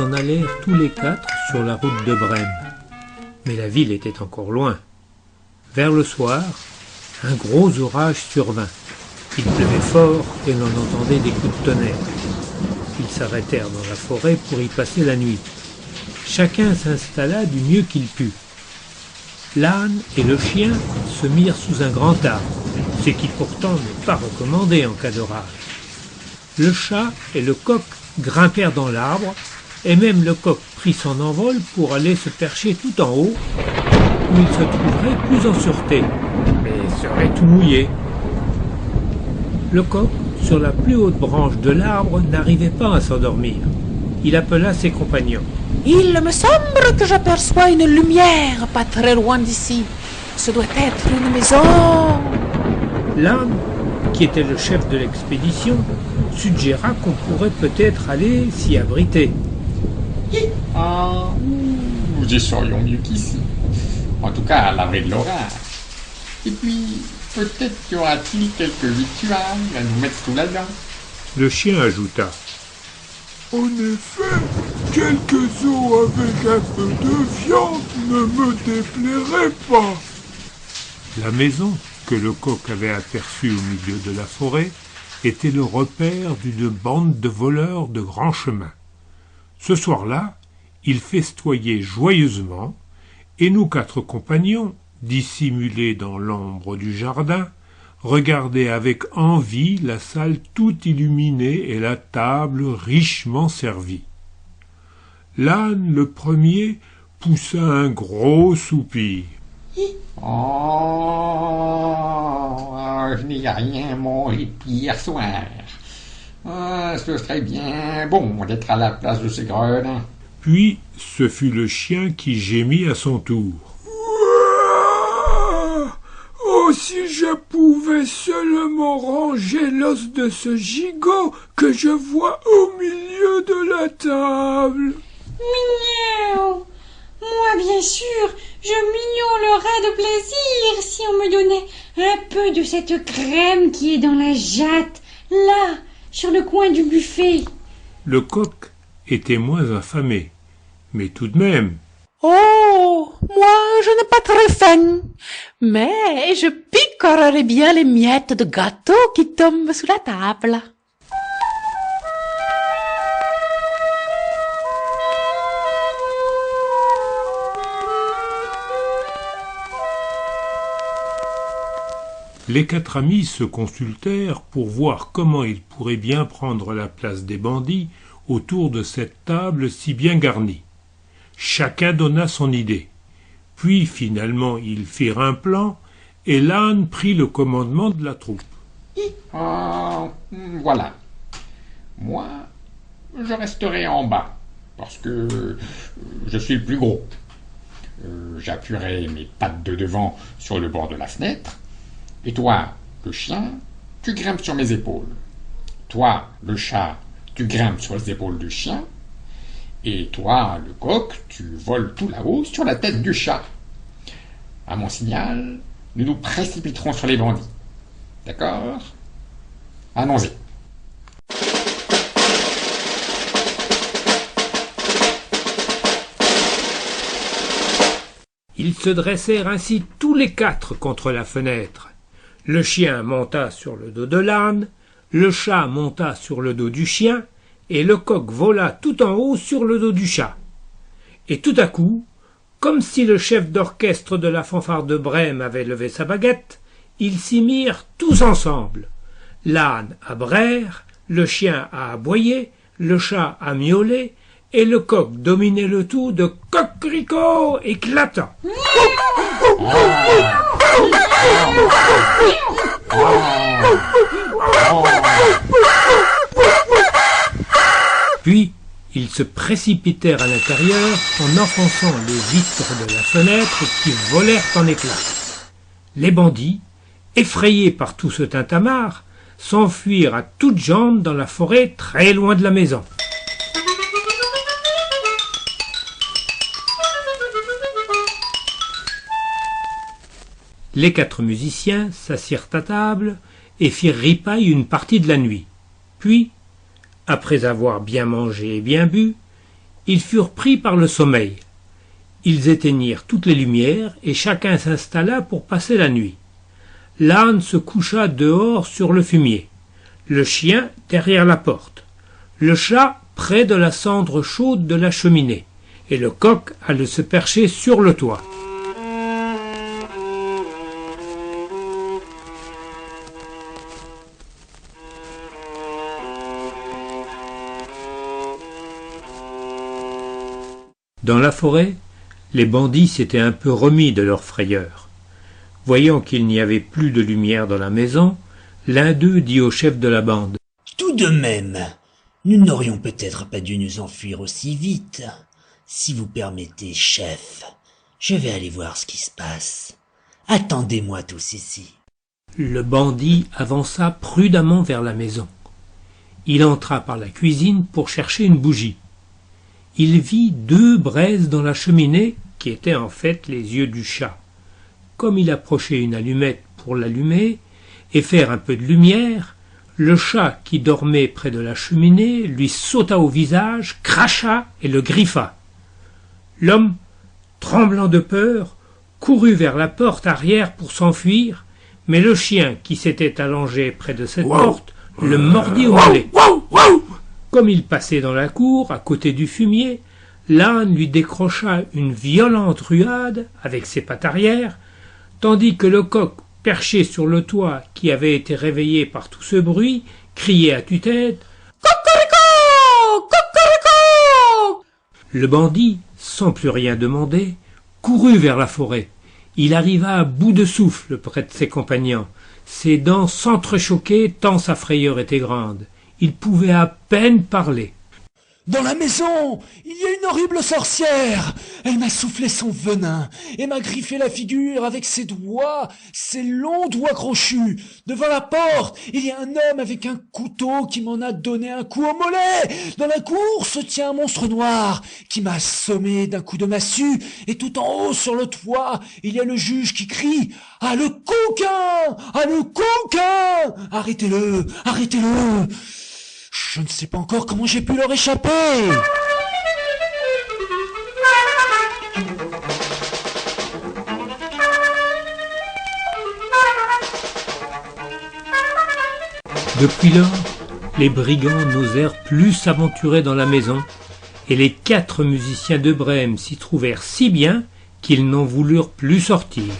s'en allèrent tous les quatre sur la route de Brême. Mais la ville était encore loin. Vers le soir, un gros orage survint. Il pleuvait fort et l'on entendait des coups de tonnerre. Ils s'arrêtèrent dans la forêt pour y passer la nuit. Chacun s'installa du mieux qu'il put. L'âne et le chien se mirent sous un grand arbre, ce qui pourtant n'est pas recommandé en cas d'orage. Le chat et le coq grimpèrent dans l'arbre, et même le coq prit son envol pour aller se percher tout en haut, où il se trouverait plus en sûreté, mais serait tout mouillé. Le coq, sur la plus haute branche de l'arbre, n'arrivait pas à s'endormir. Il appela ses compagnons. « Il me semble que j'aperçois une lumière pas très loin d'ici. Ce doit être une maison. » L'âne, qui était le chef de l'expédition, suggéra qu'on pourrait peut-être aller s'y abriter. Ah, nous y serions mieux qu'ici. En tout cas, à l'abri de l'orage. Et puis, peut-être y aura-t-il quelques victuailles à nous mettre sous la dent. Le chien ajouta. En effet, quelques os avec un peu de viande ne me déplairaient pas. La maison, que le coq avait aperçue au milieu de la forêt, était le repère d'une bande de voleurs de grand chemin. Ce soir-là, ils festoyaient joyeusement, et nous quatre compagnons, dissimulés dans l'ombre du jardin, regardaient avec envie la salle toute illuminée et la table richement servie. L'âne, le premier, poussa un gros soupir. Je n'ai rien mangé depuis hier soir. Ce serait bien bon d'être à la place de ces gredins. Puis ce fut le chien qui gémit à son tour. Oh, si je pouvais seulement ranger l'os de ce gigot que je vois au milieu de la table. Mignonne. Moi, bien sûr, je mignonnerais de plaisir si on me donnait un peu de cette crème qui est dans la jatte, là, sur le coin du buffet. Le coq était moins affamé, mais tout de même. Oh, moi, je n'ai pas très faim, mais je picorerai bien les miettes de gâteau qui tombent sous la table. Les quatre amis se consultèrent pour voir comment ils pourraient bien prendre la place des bandits autour de cette table si bien garnie. Chacun donna son idée. Puis finalement ils firent un plan, et l'âne prit le commandement de la troupe. Voilà. Moi, je resterai en bas, parce que je suis le plus gros. J'appuierai mes pattes de devant sur le bord de la fenêtre, et toi, le chien, tu grimpes sur mes épaules. Toi, le chat, tu grimpes sur les épaules du chien. Et toi, le coq, tu voles tout là-haut sur la tête du chat. À mon signal, nous nous précipiterons sur les bandits. D'accord ? Allons-y. Ils se dressèrent ainsi tous les quatre contre la fenêtre. Le chien monta sur le dos de l'âne, le chat monta sur le dos du chien, et le coq vola tout en haut sur le dos du chat. Et tout à coup, comme si le chef d'orchestre de la fanfare de Brême avait levé sa baguette, ils s'y mirent tous ensemble. L'âne à braire, le chien à aboyer, le chat à miauler, et le coq dominait le tout de coquericots éclatants. Puis, ils se précipitèrent à l'intérieur en enfonçant les vitres de la fenêtre qui volèrent en éclats. Les bandits, effrayés par tout ce tintamarre, s'enfuirent à toutes jambes dans la forêt très loin de la maison. Les quatre musiciens s'assirent à table et firent ripaille une partie de la nuit. Puis, après avoir bien mangé et bien bu, Ils furent pris par le sommeil. Ils éteignirent toutes les lumières et chacun s'installa pour passer la nuit. L'âne se coucha dehors sur le fumier, le chien derrière la porte, le chat près de la cendre chaude de la cheminée, et le coq allait se percher sur le toit. Dans la forêt, les bandits s'étaient un peu remis de leur frayeur. Voyant qu'il n'y avait plus de lumière dans la maison, l'un d'eux dit au chef de la bande: « Tout de même, nous n'aurions peut-être pas dû nous enfuir aussi vite. Si vous permettez, chef, je vais aller voir ce qui se passe. Attendez-moi tous ici. » Le bandit avança prudemment vers la maison. Il entra par la cuisine pour chercher une bougie. Il vit 2 braises dans la cheminée qui étaient en fait les yeux du chat. Comme il approchait une allumette pour l'allumer et faire un peu de lumière, le chat qui dormait près de la cheminée lui sauta au visage, cracha et le griffa. L'homme, tremblant de peur, courut vers la porte arrière pour s'enfuir, mais le chien qui s'était allongé près de cette porte le mordit au mollet. Comme il passait dans la cour, à côté du fumier, l'âne lui décrocha une violente ruade avec ses pattes arrière, tandis que le coq, perché sur le toit, qui avait été réveillé par tout ce bruit, criait à tue-tête « Cocorico! Cocorico !» Le bandit, sans plus rien demander, courut vers la forêt. Il arriva à bout de souffle près de ses compagnons. Ses dents s'entrechoquaient tant sa frayeur était grande. Il pouvait à peine parler. « Dans la maison, il y a une horrible sorcière. Elle m'a soufflé son venin et m'a griffé la figure avec ses doigts, ses longs doigts crochus. Devant la porte, il y a un homme avec un couteau qui m'en a donné un coup au mollet. Dans la cour se tient un monstre noir qui m'a assommé d'un coup de massue. Et tout en haut sur le toit, il y a le juge qui crie « Ah, le coquin! Ah, le coquin! Arrêtez-le! Arrêtez-le !» Je ne sais pas encore comment j'ai pu leur échapper. Depuis lors, les brigands n'osèrent plus s'aventurer dans la maison, et les 4 musiciens de Brême s'y trouvèrent si bien qu'ils n'en voulurent plus sortir.